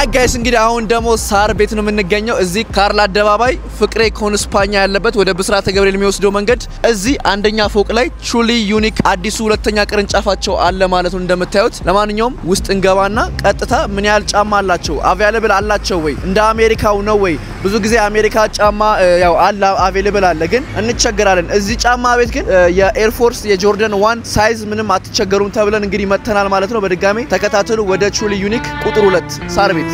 Alright guys እንግዲህ አሁን ደሞ ሳር ቤት ነው የምንገኘው እዚህ ካርል አደባባይ ፍቅሬ ኮንስፓኛ ያለበት ወደ ብስራተ ገብርኤል የሚወስደው መንገድ እዚህ አንደኛ ፎቅ ላይ truly unique አዲሱ ሁለተኛ ቅርንጫፋቸው አለ ማለት ነው እንደምታዩት ለማንኛውም ውስጥ እንገባና ቀጥታ ምን ያህል ጫማ አላቸው available አላቸው ወይ እንደ አሜሪካው ነው ወይ ብዙ ጊዜ አሜሪካ ጫማ ያው አላ available አለ ግን እንቸገራለን እዚህ ጫማ ቤት ግን የኤር ፎርስ የጆርዳን 1 ሳይዝ ምንም አትቸገሩም ተብለን እንግዲህ መተናል ማለት ነው በድጋሚ ተከታተሉ ወደ truly unique ቁጥር 2 ሳር ቤት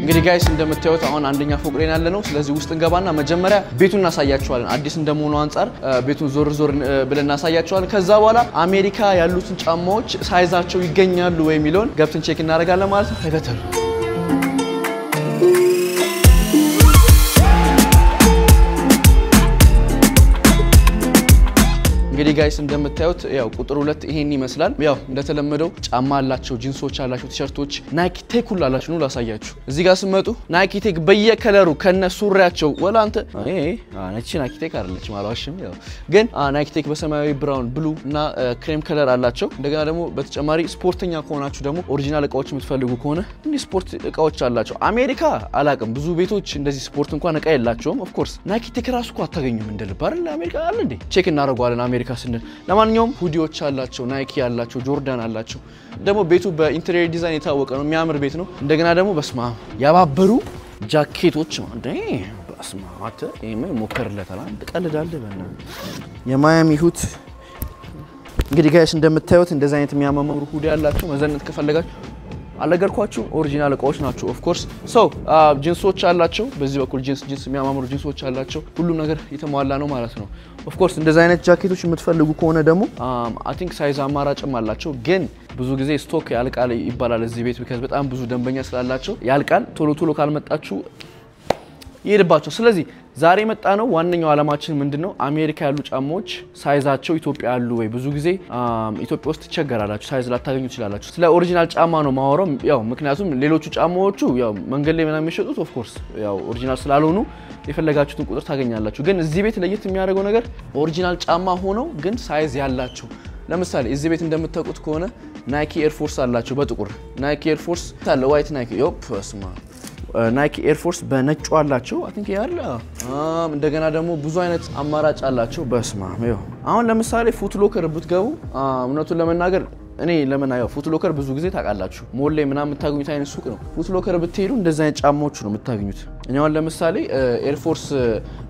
እንግዲህ ጋይስ እንደምታዩት አሁን አንደኛ ፎቅ ላይ ያለ ነው ስለዚህ ውስጥ እንገባና መጀመሪያ ቤቱን እናሳያችኋለን አዲስ እንደመሆኑ አንፃር ቤቱን ዞር ብለን እናሳያችኋለን ከዛ በኋላ አሜሪካ ያሉትን ጫማዎች ሳይዛቸው ይገኛሉ ወይ የሚለውን ገብተን ቼክ እናደርጋለን ማለት ነው ተከተሉ እንግዲህ ጋይስ እንደምታዩት ያው ቁጥር 2 ይሄን ይመስላል ያው እንደተለመደው ጫማ አላቸው ጂንሶች አላቸው ቲሸርቶች ናይኪ ቴክ ሁሉ አላቸው ነው ላሳያችሁ እዚህ ጋር ስመጡ ናይኪ ቴክ በየከለሩ ከነ ሱሪያቸው ወላንተ ነጭ ናይኪ ቴክ አይደለች ማለዋሽም ያው ግን ናይኪ ቴክ በሰማያዊ ብራውን ብሉ እና ክሬም ከለር አላቸው እንደገና ደግሞ በተጨማሪ ስፖርተኛ ከሆናችሁ ደግሞ ኦሪጂናል እቃዎች የምትፈልጉ ከሆነ እንዲ ስፖርት እቃዎች አላቸው አሜሪካ አላቀም ብዙ ቤቶች እንደዚህ ስፖርት እንኳን እቃ የላቸውም ኦፍ ኮርስ ናይኪ ቴክ ራሱ እኮ አታገኙም እንደልብ አይደል አሜሪካ አለ እንዴ ቼክ እናደርጋለን አሜሪካ ስንል ለማንኛውም ሁዲዎች አላቸው ናይኪ አላቸው ጆርዳን አላቸው ደግሞ ቤቱ በኢንተሪየር ዲዛይን የታወቀ ነው የሚያምር ቤት ነው እንደገና ደግሞ በስማ ያባበሩ ጃኬቶች ማለት በስማ አተ ይሄም ሞከርለታል ተቀልዳለ በእና የማያሚ ሁት እንግዲህ ጋይስ እንደምታዩት እንደዛ አይነት የሚያማምሩ ሁዲ ያላቸው መዘነት ከፈለጋችሁ አለገርኳችሁ ኦሪጂናል እቃዎች ናቸው ኦፍ ኮርስ ሶ ጂንሶች አላቸው በዚህ በኩል ጂንስ የሚያማምሩ ጂንሶች አላቸው ሁሉ ነገር የተሟላ ነው ማለት ነው ኦፍ ኮርስ እንደዛ አይነት ጃኬቶች የምትፈልጉ ከሆነ ደግሞ አይ ቲንክ ሳይዝ አማራጭም አላቸው ግን ብዙ ጊዜ ስቶክ ያልቃል ይባላል እዚህ ቤት because በጣም ብዙ ደንበኛ ስላላቸው ያልቃል ቶሎ ካልመጣችሁ ይሄድባቸው ስለዚህ ዛሬ መጣ ነው ዋንኛው አላማችን ምንድነው አሜሪካ ያሉ ጫማዎች ሳይዛቸው ኢትዮጵያ ያሉ ወይ ብዙ ጊዜ ኢትዮጵያ ውስጥ ተቸገራላችሁ ሳይዝ ላታገኙ ይችላልላችሁ ስለ ኦሪጂናል ጫማ ነው ማወራው ያው ምክንያቱም ሌሎቹ ጫማዎቹ ያው መንገድ ላይ ምናምን የሚሸጡት ኦፍ ኮርስ ያው ኦሪጂናል ስላልሆኑ የፈለጋችሁትን ቁጥር ታገኛላችሁ ግን እዚህ ቤት ለየት የሚያደርገው ነገር ኦሪጂናል ጫማ ሆነው ግን ሳይዝ ያላቸው ለምሳሌ እዚህ ቤት እንደምታውቁት ከሆነ ናይኪ ኤር ፎርስ አላቸው በጥቁር ናይኪ ኤር ፎርስ ታለ ዋይት ናይኪ ዮፕስማ ናይኪ ኤር ፎርስ በነጭ አላቸው አይ ቲንክ ያለ እንደገና ደግሞ ብዙ አይነት አማራጭ አላቸው በስማ ነው አሁን ለምሳሌ ፉት ሎከር ብትገቡ እውነቱን ለመናገር እኔ ለምናየው ፉት ሎከር ብዙ ጊዜ ታቃላችሁ ሞል ላይ ምናምን የምታገኙት አይነት ሱቅ ነው ፉት ሎከር ብትሄዱ እንደዛ አይነት ጫማዎች ነው የምታገኙት እኛው ለምሳሌ ኤር ፎርስ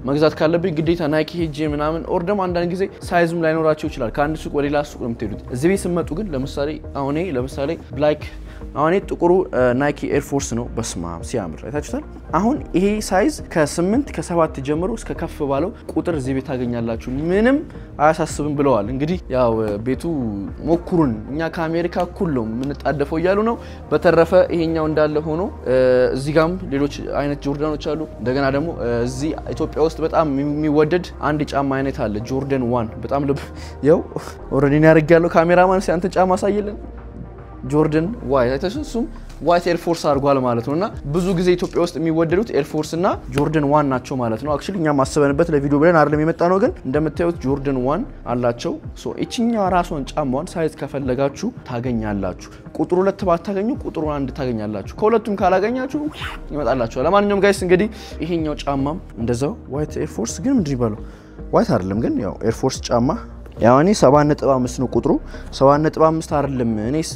መግዛት ካለብኝ ግዴታ ናይኪ ሄጄ ምናምን ኦር ደግሞ አንዳንድ ጊዜ ሳይዝም ላይኖራቸው ይችላል ከአንድ ሱቅ ወደ ሌላ ሱቅ ነው የምትሄዱት እዚህ ቤት ስመጡ ግን ለምሳሌ አሁን ለምሳሌ ብላክ አሁን ጥቁሩ ናይኪ ኤር ፎርስ ነው በስማ ሲያምር አይታችሁታል አሁን ይሄ ሳይዝ ከ8 ከ7 ጀምሮ እስከ ከፍ ባለው ቁጥር እዚህ ቤት ታገኛላችሁ ምንም አያሳስብም ብለዋል እንግዲህ ያው ቤቱ ሞክሩን እኛ ከአሜሪካ ኩሎም ምንጣደፈው ይያሉ ነው በተረፈ ይሄኛው እንዳለ ሆኖ እዚህ ጋም ሌሎች አይነት ጆርዳኖች አሉ እንደገና ደግሞ እዚህ ኢትዮጵያ ውስጥ በጣም የሚወደድ አንድ ጫማ አይነት አለ ጆርዳን 1 በጣም ልብ ያው ኦሬዲ ያርጋለው ካሜራማን ሲያንተ ጫማ ሳይልን ጆርዳን ዋይት አይተሱም ዋይት ኤር ፎርስ አርጓል ማለት ነውና ብዙ ጊዜ ኢትዮጵያ ውስጥ የሚወደዱት ኤር ፎርስ እና ጆርዳን 1 ናቸው ማለት ነው አክቹሊ እኛ ማሰበንበት ለቪዲዮ ብለን አይደለም የመጣ ነው ግን እንደምታዩት ጆርዳን 1 አላቸው ሶ እቺኛ ራስዎን ጫማውን ሳይዝ ከፈለጋችሁ ታገኛላችሁ ቁጥር 2 ባታገኙ ቁጥር 1 ታገኛላችሁ ከሁለቱም ካላገኛችሁ ይመጣላችሁ ለማንኛውም ጋይስ እንግዲህ ይሄኛው ጫማም እንደዛው ዋይት ኤር ፎርስ ግን ምንድን ይባላል ዋይት አይደለም ግን ያው ኤር ፎርስ ጫማ ያው እኔ 7.5 ነው ቁጥሩ 7.5 አይደለም እኔስ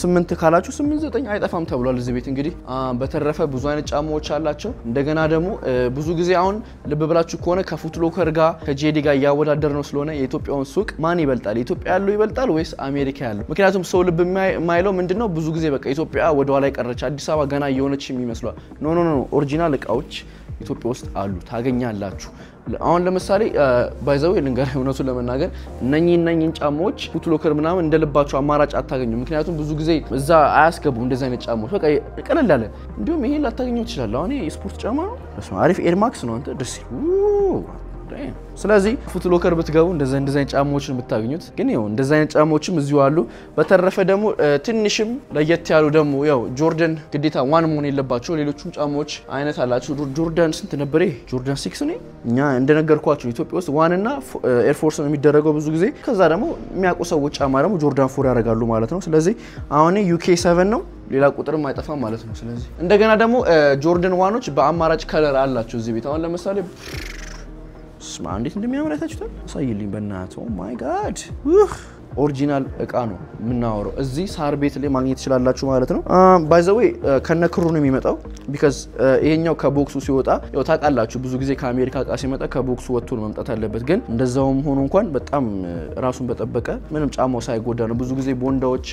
8 ካላችሁ 8.9 አይጠፋም ተብሏል እዚህ ቤት እንግዲህ በተረፈ ብዙ አይነት ጫማዎች አላቸው እንደገና ደግሞ ብዙ ጊዜ አሁን ልብ ብላችሁ ከሆነ ከፉት ሎከር ጋር ከጄዲ ጋር ያወዳደር ነው ስለሆነ የኢትዮጵያውን ሱቅ ማን ይበልጣል ኢትዮጵያ ያለው ይበልጣል ወይስ አሜሪካ ያለው ምክንያቱም ሰው ልብ የማይለው ምንድነው ብዙ ጊዜ በቃ ኢትዮጵያ ወደ ኋላ ይቀርቻ አዲስ አበባ ገና እየሆነች የሚመስለው ኖ ኦሪጂናል እቃዎች ኢትዮጵያ ውስጥ አሉ ታገኛላችሁ አሁን ለምሳሌ ባይዘው ልንገር እውነቱን ለመናገር እነኚህን ጫማዎች ፉት ሎከር ምናምን እንደልባቸው አማራጭ አታገኙ ምክንያቱም ብዙ ጊዜ እዛ አያስገቡ እንደዛ አይነት ጫማዎች በቃ ቀለል ያለ እንዲሁም ይሄን ላታገኙ ይችላል አሁን ስፖርት ጫማ ነው አሪፍ ኤር ማክስ ነው አንተ ደስ ስለዚህ ፉት ሎከር ብትገቡ እንደዛ አይነት ጫማዎችን ብታገኙት ግን ያው እንደዛ አይነት ጫማዎችም እዚሁ አሉ በተረፈ ደግሞ ትንሽም ለየት ያሉ ደግሞ ያው ጆርዳን ግዴታ ዋን መሆን የለባቸው ሌሎችም ጫማዎች አይነት አላችሁ ጆርዳን ስንት ነበር ጆርዳን 6 ነው እኛ እንደነገርኳችሁ ኢትዮጵያ ውስጥ ዋን እና ኤር ፎርስ ነው የሚደረገው ብዙ ጊዜ ከዛ ደግሞ የሚያውቁ ሰዎች ጫማ ደግሞ ጆርዳን 4 ያደርጋሉ ማለት ነው ስለዚህ አሁን ዩኬ 7 ነው ሌላ ቁጥርም አይጠፋም ማለት ነው ስለዚህ እንደገና ደግሞ ጆርዳን ዋኖች በአማራጭ ከለር አላቸው እዚህ ቤት አሁን ለምሳሌ ስማ እንዴት እንደሚያመራታችሁታል አሳይልኝ በእናትህ ኦ ማይ ጋድ ኦሪጂናል እቃ ነው ምናወራው እዚህ ሳር ቤት ላይ ማግኘት ይችላልላችሁ ማለት ነው ባይ ዘ ዌይ ከነክሩ ነው የሚመጣው ቢካዝ ይሄኛው ከቦክሱ ሲወጣ ያው ታውቃላችሁ ብዙ ጊዜ ከአሜሪካ እቃ ሲመጣ ከቦክሱ ወጥቶ ነው መምጣት ያለበት ግን እንደዛውም ሆኖ እንኳን በጣም ራሱን በጠበቀ ምንም ጫማው ሳይጎዳ ነው ብዙ ጊዜ ቦንዳዎች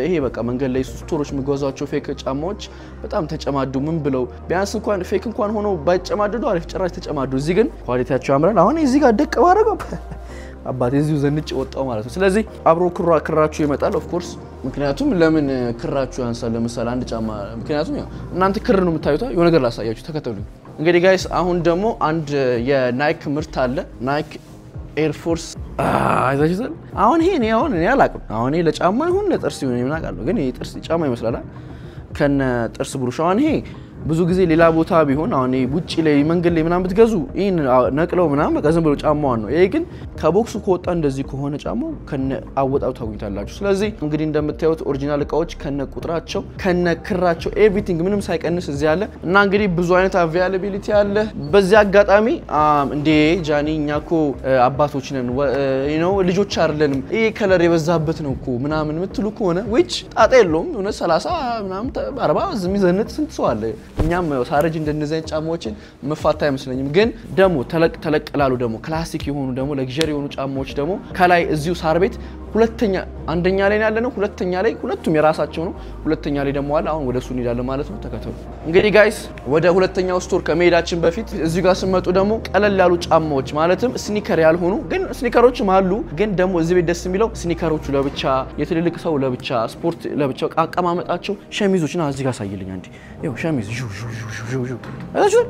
ይሄ በቃ መንገድ ላይ ስቶሮች የሚጓዛቸው ፌክ ጫማዎች በጣም ተጨማዱ ምን ብለው ቢያንስ እንኳን ፌክ እንኳን ሆኖ ባይጨማደዱ አሪፍ ጭራሽ ተጨማዱ እዚህ ግን ኳሊቲያቸው ያምራል አሁን እዚህ ጋር ደቅ ባረገው አባቴ እዚሁ ዘንጭ ወጣው ማለት ነው ስለዚህ አብሮ ክራችሁ ይመጣል ኦፍ ኮርስ ምክንያቱም ለምን ክራችሁ ያንሳል ለምሳሌ አንድ ጫማ ምክንያቱም ያው እናንተ ክር ነው የምታዩት የሆነ ነገር ላሳያችሁ ተከተሉኝ እንግዲህ ጋይስ አሁን ደግሞ አንድ የናይክ ምርት አለ ናይክ ኤር ፎርስ አይዛችሁታል አሁን ይሄ እኔ አላውቅም አሁን ይሄ ለጫማ ይሁን ለጥርስ ይሁን ምን አውቃለሁ ግን ይሄ ጥርስ ጫማ ይመስላል ከነ ጥርስ ብሩሽ አሁን ይሄ ብዙ ጊዜ ሌላ ቦታ ቢሆን አሁን ውጪ ላይ መንገድ ላይ ምናምን ብትገዙ ይሄን ነቅለው ምናምን በቃ ዝም ብሎ ጫማው ነው ይሄ ግን ከቦክሱ ከወጣ እንደዚህ ከሆነ ጫማው ከነ አወጣው ታውቁታላችሁ ስለዚህ እንግዲህ እንደምታዩት ኦሪጂናል እቃዎች ከነ ቁጥራቸው ከነ ክራቸው ኤቭሪቲንግ ምንም ሳይቀንስ እዚህ ያለ እና እንግዲህ ብዙ አይነት አቬይላቢሊቲ አለ በዚህ አጋጣሚ እንዴ ጃኒ እኛኮ አባቶች ነን ልጆች አይደለንም ይሄ ከለር የበዛበት ነው እኮ ምናምን ምትሉ ከሆነ which ጣጣ የለውም የሆነ 30 ምናምን 40 ዝም ይዘንጥ ስንት ሰው አለ እኛም ሳረጅ እንደነዚህ ጫማዎችን መፋታ አይመስለኝም ግን ደሞ ተለቀላሉ ደሞ ክላሲክ የሆኑ ደሞ ለግዠሪ የሆኑ ጫማዎች ደሞ ከላይ እዚሁ ሳር ቤት ሁለተኛ አንደኛ ላይ ያለነው ሁለተኛ ላይ ሁለቱም የራሳቸው ነው ሁለተኛ ላይ ደሞ አለ አሁን ወደሱ እንሄዳለን ማለት ነው ተከተሉ እንግዲህ ጋይስ ወደ ሁለተኛው ስቶር ከመሄዳችን በፊት እዚህ ጋር ስመጡ ደሞ ቀለል ያሉ ጫማዎች ማለትም ስኒከር ያልሆኑ ግን ስኒከሮችም አሉ ግን ደሞ እዚህ ቤት ደስ የሚለው ስኒከሮቹ ለብቻ የትልልቅ ሰው ለብቻ ስፖርት ለብቻ አቀማመጣቸው ሸሚዞችና እዚህ ጋር ሳይልኝ አንዴ ይኸው ሸሚዝ አይታችሁ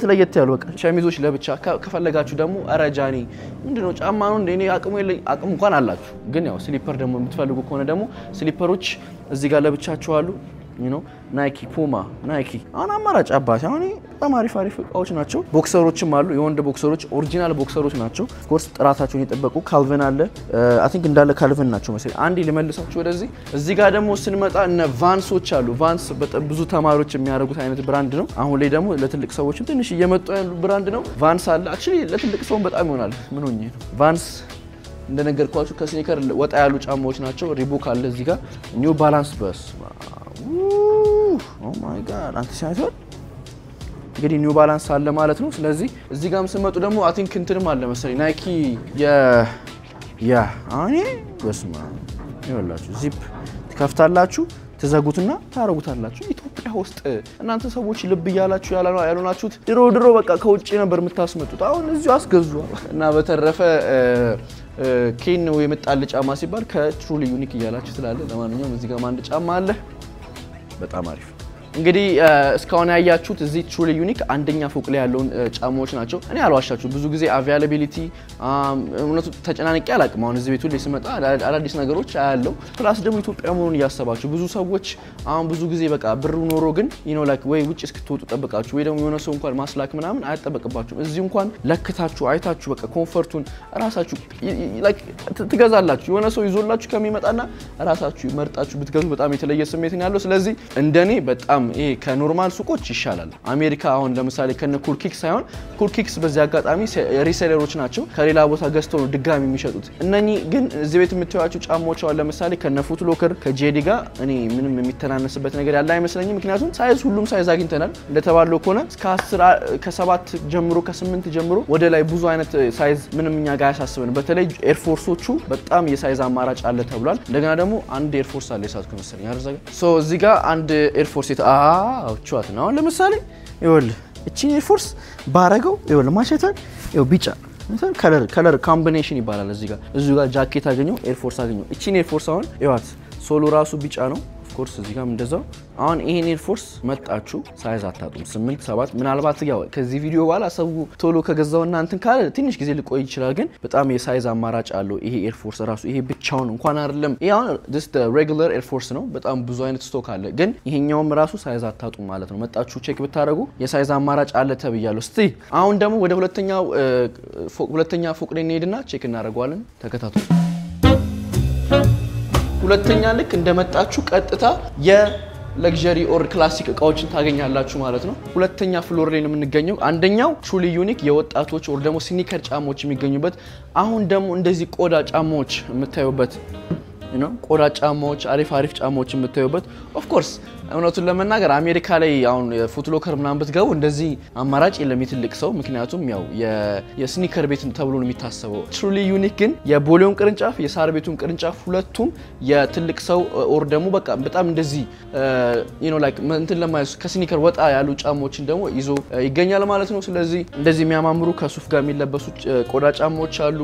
ለየት ያሉ በቃ ሸሚዞች ለብቻ ከፈለጋችሁ ደሞ አረጃኒ ምንድነው ጫማ ነው እንደኔ አቅሙ እንኳን አላችሁ ግን ያው ስሊፐር ደሞ የምትፈልጉ ከሆነ ደሞ ስሊፐሮች እዚህ ጋር ለብቻቸው አሉ ናይኪ ፑማ ናይኪ አሁን አማራጭ አባቴ አሁን በጣም አሪፍ እቃዎች ናቸው ቦክሰሮችም አሉ የወንድ ቦክሰሮች ኦሪጂናል ቦክሰሮች ናቸው ኦፍ ኮርስ ጥራታቸውን የጠበቁ ካልቪን አለ አይ ቲንክ እንዳለ ካልቪን ናቸው መሰለኝ አንዴ ልመልሳችሁ ወደዚህ እዚህ ጋር ደግሞ ስንመጣ እነ ቫንሶች አሉ ቫንስ ብዙ ተማሪዎች የሚያደርጉት አይነት ብራንድ ነው አሁን ላይ ደግሞ ለትልቅ ሰዎችም ትንሽ እየመጡ ያሉ ብራንድ ነው ቫንስ አለ አክቹሊ ለትልቅ ሰውም በጣም ይሆናል ምን ሆኜ ነው ቫንስ እንደነገርኳችሁ ከስኒከር ወጣ ያሉ ጫማዎች ናቸው ሪቦክ አለ እዚህ ጋር ኒው ባላንስ በስ ኦ ማይ ጋድ አንተ ሳይሆን እንግዲህ ኒው ባላንስ አለ ማለት ነው ስለዚህ እዚህ ጋርም ስመጡ ደግሞ አይ ቲንክ እንትንም አለ መሰለኝ ናይኪ አኔ በስማ ይወላችሁ ዚፕ ትከፍታላችሁ ተዘጉትና ታረጉታላችሁ ኢትዮጵያ ውስጥ እናንተ ሰዎች ልብ ያላችሁ ያሉናችሁት ድሮ በቃ ከውጪ ነበር የምታስመጡት አሁን እዚሁ አስገዙ እና በተረፈ ኬን ነው የመጣል ጫማ ሲባል ከትሩሊ ዩኒክ ይያላችሁ ስላለ ለማንኛውም እዚህ ጋር አንድ ጫማ አለ በጣም አሪፍ እንግዲህ እስካሁን ያያችሁት እዚህ ትሩሊ ዩኒክ አንደኛ ፎቅ ላይ ያለውን ጫማዎች ናቸው እኔ አልዋሻችሁ ብዙ ጊዜ አቬይላቢሊቲ እውነቱ ተጨናንቄ አላቅም አሁን እዚህ ቤቱ ላይ ስመጣ አዳዲስ ነገሮች አያለው ፕላስ ደግሞ ኢትዮጵያ መሆኑን ያሰባችሁ ብዙ ሰዎች አሁን ብዙ ጊዜ በቃ ብሩ ኖሮ ግን ላይክ ወይ ውጭ እስክትወጡ ጠብቃችሁ ወይ ደግሞ የሆነ ሰው እንኳን ማስላክ ምናምን አይተጠበቅባችሁም እዚህ እንኳን ለክታችሁ አይታችሁ በቃ ኮምፎርቱን ራሳችሁ ላይክ ትገዛላችሁ የሆነ ሰው ይዞላችሁ ከሚመጣና ራሳችሁ መርጣችሁ ብትገዙ በጣም የተለየ ስሜት ነው ያለው ስለዚህ እንደኔ በጣም ይሄ ከኖርማል ሱቆች ይሻላል አሜሪካ አሁን ለምሳሌ ከነ ኩል ኪክስ ሳይሆን ኩል ኪክስ በዚህ አጋጣሚ ሪሴለሮች ናቸው ከሌላ ቦታ ገዝተው ነው ድጋሚ የሚሸጡት እነኚህ ግን እዚህ ቤት የምትዋቹ ጫማዎች አሁን ለምሳሌ ከነ ፉት ሎከር ከጄዲ ጋር እኔ ምንም የሚተናነስበት ነገር ያለ አይመስለኝም ምክንያቱም ሳይዝ ሁሉም ሳይዝ አግኝተናል እንደተባለው ከሆነ እስከ 10 ከ7 ጀምሮ ከ8 ጀምሮ ወደ ላይ ብዙ አይነት ሳይዝ ምንም እኛ ጋር ያሳስበን በተለይ ኤር ፎርሶቹ በጣም የሳይዝ አማራጭ አለ ተብሏል እንደገና ደግሞ አንድ ኤር ፎርስ አለ የሳትኩ መሰለኝ አርዛጋ ሶ እዚህ ጋር አንድ ኤር ፎርስ ቹዋት ነው ለምሳሌ ይወል እቺ ኤር ፎርስ ባረገው ይወል ማሸታል ይው ቢጫ ከለር ኮምቢኔሽን ይባላል እዚህ ጋር ጃኬት አገኘው ኤር ፎርስ አገኘው እቺ ኤር ፎርስ አሁን ይዋት ሶሎ ራሱ ቢጫ ነው ኦፍ ኮርስ እዚህ ጋርም እንደዛው አሁን ይሄን ኤር ፎርስ መጣችሁ ሳይዝ አታጡም 8 7 ምናልባት ያው ከዚህ ቪዲዮ በኋላ ሰው ቶሎ ከገዛውና እንትን ካለ ትንሽ ጊዜ ሊቆይ ይችላል ግን በጣም የሳይዝ አማራጭ አለው ይሄ ኤር ፎርስ ራሱ ይሄ ብቻውን እንኳን አይደለም ይሄ አሁን just the regular ኤር ፎርስ ነው በጣም ብዙ አይነት ስቶክ አለ ግን ይሄኛውም ራሱ ሳይዝ አታጡም ማለት ነው መጣችሁ ቼክ ብታረጉ የሳይዝ አማራጭ አለ ተብያለሁ እስቲ አሁን ደግሞ ወደ ሁለተኛ ፎቅ ላይ እንሄድና ቼክ እናደርጋለን ተከታተሉ ሁለተኛ ልክ እንደመጣችሁ ቀጥታ የለግዠሪ ኦር ክላሲክ እቃዎችን ታገኛላችሁ ማለት ነው ሁለተኛ ፍሎር ላይ ነው የምንገኘው አንደኛው truly unique የወጣቶች ኦር ደግሞ ስኒከር ጫማዎች የሚገኙበት አሁን ደግሞ እንደዚህ ቆዳ ጫማዎች የምታዩበት ቆዳ ጫማዎች አሪፍ ጫማዎች የምታዩበት ኦፍ ኮርስ እውነቱን ለመናገር አሜሪካ ላይ አሁን ፉት ሎከር ምናምን ብትገቡ እንደዚህ አማራጭ የለም የትልቅ ሰው ምክንያቱም ያው የስኒከር ቤት ተብሎ ነው የሚታሰበው truly unique ግን የቦሌውን ቅርንጫፍ የሳር ቤቱን ቅርንጫፍ ሁለቱም የትልቅ ሰው ኦር ደግሞ በቃ በጣም እንደዚህ like እንትን ለማይሱ ከስኒከር ወጣ ያሉ ጫማዎችን ደግሞ ይዞ ይገኛል ማለት ነው ስለዚህ እንደዚህ የሚያማምሩ ከሱፍ ጋር የሚለበሱ ቆዳ ጫማዎች አሉ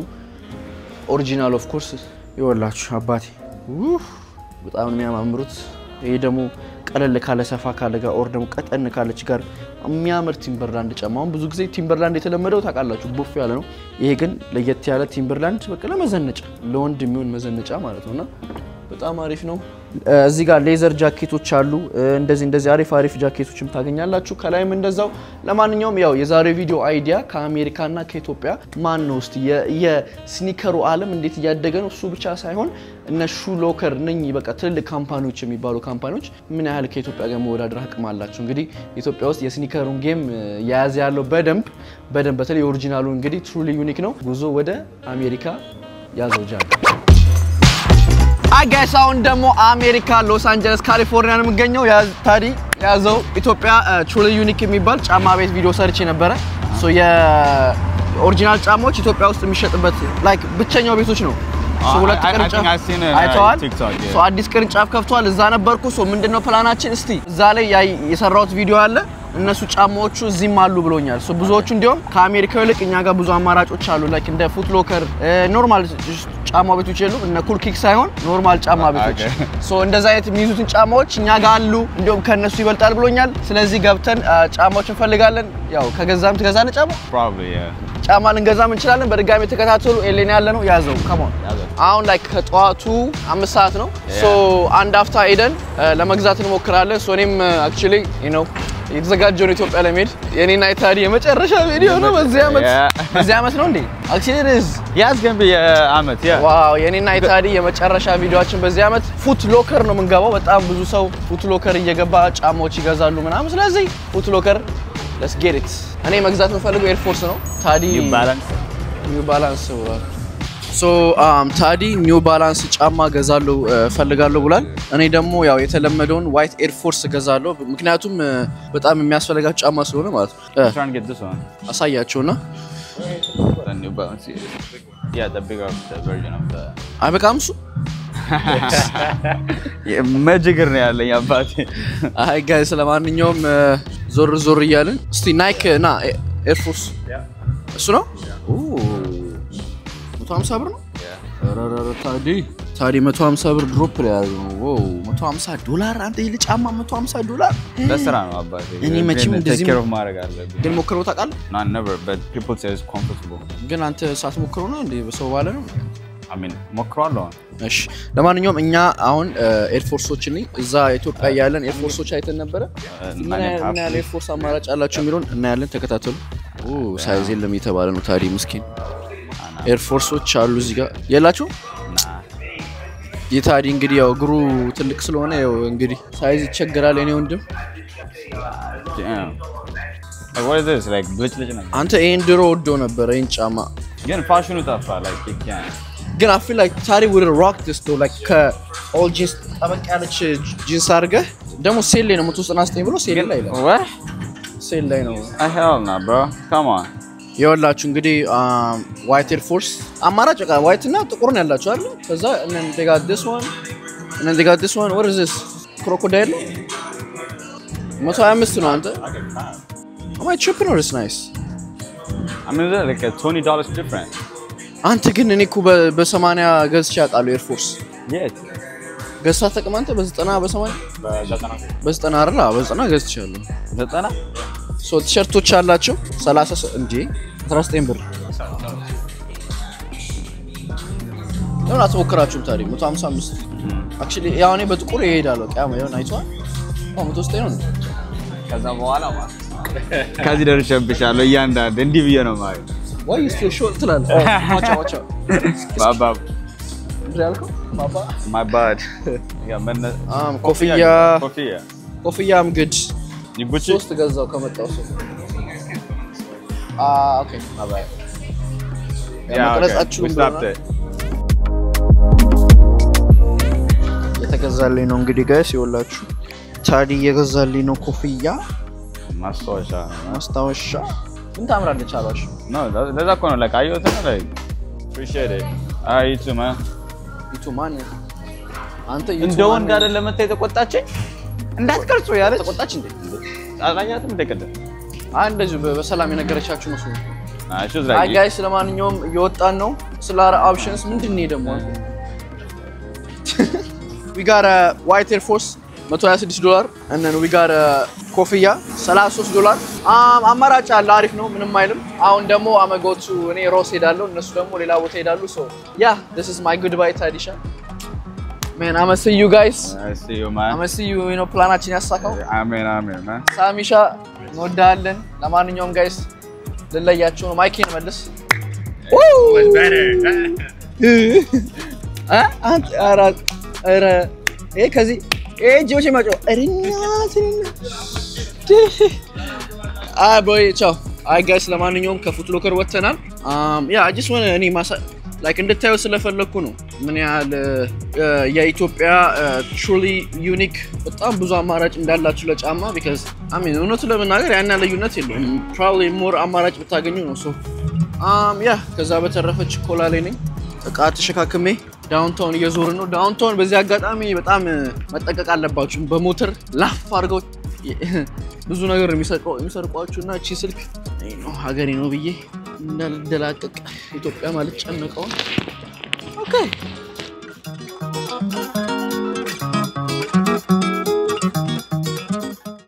ኦሪጂናል ኦፍ ኮርስ ይወላችሁ አባቴ በጣም የሚያማምሩት ይሄ ደግሞ ቀለል ካለ ሰፋ ካለ ጋር ኦር ደግሞ ቀጠን ካለች ጋር የሚያምር ቲምበርላንድ ጫማውን ብዙ ጊዜ ቲምበርላንድ የተለመደው ታውቃላችሁ ቡፍ ያለ ነው ይሄ ግን ለየት ያለ ቲምበርላንድ በቃ ለመዘነጫ ለወንድ የሚሆን መዘነጫ ማለት ነውና በጣም አሪፍ ነው እዚህ ጋር ሌዘር ጃኬቶች አሉ እንደዚህ አሪፍ ጃኬቶችም ታገኛላችሁ ከላይም እንደዛው ለማንኛውም ያው የዛሬው ቪዲዮ አይዲያ ከአሜሪካና ከኢትዮጵያ ማን ነው እስቲ የስኒከሩ ዓለም እንዴት ያደገ ነው እሱ ብቻ ሳይሆን እነ ሹ ሎከር ነኝ በቃ ትልልቅ ካምፓኒዎች የሚባሉ ካምፓኒዎች ምን ያህል ከኢትዮጵያ ጋር መወዳደር አቅም አላቸው እንግዲህ ኢትዮጵያ ውስጥ የስኒከሩን ጌም ያያዝ ያለው በደንብ በተለይ ኦሪጂናሉ እንግዲህ truly unique ነው ጉዞ ወደ አሜሪካ ያዘውጃል I guess አሁን ደግሞ አሜሪካ ሎስ አንጀለስ ካሊፎርኒያ ነው የምገኘው ታዲ ያዘው ኢትዮጵያ truly unique የሚባል ጫማ ቤት ቪዲዮ ሰርቼ ነበር ሶ የኦሪጂናል ጫማዎች ኢትዮጵያ ውስጥ የሚሸጥበት ላይክ ብቸኛው ቤቶች ነው ሶ ሁለት ቅርንጫፍ አይተዋል ሶ አዲስ ቅርንጫፍ ከፍቷል እዛ ነበርኩ ሶ ምንድነው ፕላናችን እስቲ እዛ ላይ የሰራሁት ቪዲዮ አለ እነሱ ጫማዎቹ እዚህም አሉ ብሎኛል ሶ ብዙዎቹ እንዲያውም ከአሜሪካ ይልቅ እኛ ጋር ብዙ አማራጮች አሉ ላይክ እንደ ፉት ሎከር ኖርማል ጫማ ቤቶች የሉ እነ ኩል ኪክ ሳይሆን ኖርማል ጫማ ቤቶች ሶ እንደዛ አይነት የሚይዙትን ጫማዎች እኛ ጋር አሉ እንዲያውም ከነሱ ይበልጣል ብሎኛል ስለዚህ ገብተን ጫማዎችን ፈልጋለን ያው ከገዛም ትገዛለህ ጫማ ልንገዛም እንችላለን በድጋሚ ተከታተሉ ኤሌና ያለ ነው ያዘው ካሞን አሁን ላይክ ከጧቱ 5 ሰዓት ነው ሶ አንድ አፍታ ሄደን ለመግዛት እንሞክራለን ሶ እኔም actually የተዘጋጀው ነው ኢትዮጵያ ለመሄድ የኔና የታዲ የመጨረሻ ቪዲዮ ነው በዚህ አመት ነው እንዴ actually it is yes going to be አመት ዋው የኔና የታዲ የመጨረሻ ቪዲዮአችን በዚህ አመት ፉት ሎከር ነው የምንገባው በጣም ብዙ ሰው ፉት ሎከር እየገባ ጫማዎች ይገዛሉ ምናምን ስለዚህ ፉት ሎከር let's get it እኔ መግዛት የምፈልገው ኤር ፎርስ ነው ታዲ ኒው ባላንስ ሶ ታዲ ኒው ባላንስ ጫማ ገዛለው ፈልጋለሁ ብሏል እኔ ደግሞ ያው የተለመደውን ዋይት ኤር ፎርስ ገዛለሁ ምክንያቱም በጣም የሚያስፈልጋቸው ጫማ ስለሆነ ማለት ነው አሳያቸውና the new balance yeah the bigger version of the አይበቃም እሱ መጅግር ነው ያለኝ አባቴ አይ ጋይስ ለማንኛውም ዞር እያልን እስቲ ናይክ ና ኤር ፎርስ እሱ ነው 150 ብር ነው ታዲ 150 ብር ድሮፕ ላይ ያለው ዋው $150 አንተ ይል ጫማ $150 ለስራ ነው አባቴ እኔ መቼም እንደዚህ ማድረግ አለብኝ ግን ሞክረው ታውቃለህ not never but people say it's comfortable ግን አንተ ሳትሞክረው ነው እንዴ በሰው ባለ ነው I mean ሞክራለሁ እሺ ለማንኛውም እኛ አሁን ኤር ፎርሶችን እዛ ኢትዮጵያ ያለን ኤር ፎርሶች አይተን ነበር እና ያለ ኤር ፎርስ አማራጭ አላችሁ የሚሉን እና ያለን ተከታተሉ ሳይዝ የለም የተባለ ነው ታዲ ምስኪን ኤር ፎርሶች አሉ እዚህ ጋር የላችሁ የታዲ እንግዲህ ያው እግሩ ትልቅ ስለሆነ ያው እንግዲህ ሳይዝ ይቸገራል እኔ ወንድም what is this like glitch አንተ ኤን ድሮ ወዶ ነበር ኤን ጫማ ግን ፋሽኑ ጠፋ like you can ግን I feel like ታዲ would rock this though like all jeans ጠበቅ ያለች ጂንስ አድርገህ ደግሞ ሴል ላይ ነው 199 ብሎ ሴል ላይ ነው what ሴል ላይ ነው hell no bro come on ይወላችሁ እንግዲህ ዋይት ኤር ፎርስ አማራጭ በቃ ዋይት እና ጥቁር ነው ያላችሁ አይደል ከዛ and they got this one what is this crocodile 125 ነው አንተ am I tripping or is nice I mean like a $20 difference አንተ ግን እኔ እኮ በ80 ገዝቼ አውቃለሁ ኤር ፎርስ ገዝታ ተቀማንተ በ90 በ80 በ90 አይደል? በ90 ገዝቻለሁ 90 ሶ ቲሸርቶች አላቸው 30 እንዴ 19 ብር ለምን አትሞክራችሁም ታዲያ 155 actually ያው እኔ በጥቁር ይሄዳል በቃ ያው አይቷል 109 ነው ከዛ በኋላ ማለት ከዚህ ደርሼብሻለሁ እያንዳንዱ እንዲህ ብዬ ነው ማለት why you still short ትላለህ watch out ባባ ያልከው ባባ my bad ያ መነ ኮፍያም good ይቡጭ ሶስት ገዛው ከመጣው ሰው okay my bad መቅረጻችሁ የተገዛልኝ ነው እንግዲህ ጋይስ ይወላችሁ ታዲ የገዛልኝ ነው ኮፍያ ማስታወሻ ምን ታምራለች አባሽ ነው ለዛ እኮ ነው like አየሁት ነው like appreciate it ማን አንተ እንደው እንዳለ ለመታይ ተቆጣችኝ እንዳትቀርጹ ያለ ተቆጣች እንዴ አላኛትም እንደቀደ እንደዚህ በሰላም የነገረቻችሁ መስሎ እሺ ዝራይ አይ ጋይስ ለማንኛውም እየወጣን ነው ስላር ኦፕሽንስ ምንድነው ደግሞ we got a white air force $126 and then we got a ኮፍያ $33 አማራጭ አለ አሪፍ ነው ምንም አይልም አሁን ደግሞ አመጎቱ እኔ ሮስ ሄዳለሁ እነሱ ደግሞ ሌላ ቦታ ሄዳሉ so yeah this is my goodbye Tadisha man I'm gonna see you guys I see you man I'm gonna see you ፕላናችን ያሳካው amen man ሳሚሻ እንወዳለን ለማንኛውም ጋይስ ልለያችሁ ነው ማይኬን መልስ was better አረ ከዚህ ጂኦቼ ማጮ boy ciao I guys ለማንኛውም ከፉትሎከር ወተናል I just want እኔ like እንደታዩ ስለፈለኩ ነው ምን ያህል የኢትዮጵያ truly unique በጣም ብዙ አማራጭ እንዳላችሁ ለጫማ because I mean እውነቱ ለመናገር ያን ልዩነት የለውም probably more አማራጭ ብታገኙ ነው so ከዛ በተረፈች ኮላ ላይ ነኝ እቃ ተሸካክሜ ዳውንታውን እየዞርን ነው ዳውንታውን በዚህ አጋጣሚ በጣም መጠቀቅ አለባችሁ በሞተር ላፍ አድርገው ብዙ ነገር የሚሰርቋችሁና እቺ ስልክ ነው ሀገሬ ነው ብዬ እንዳልደላቀቅ ኢትዮጵያ ማለት ጨነቀው ኦኬ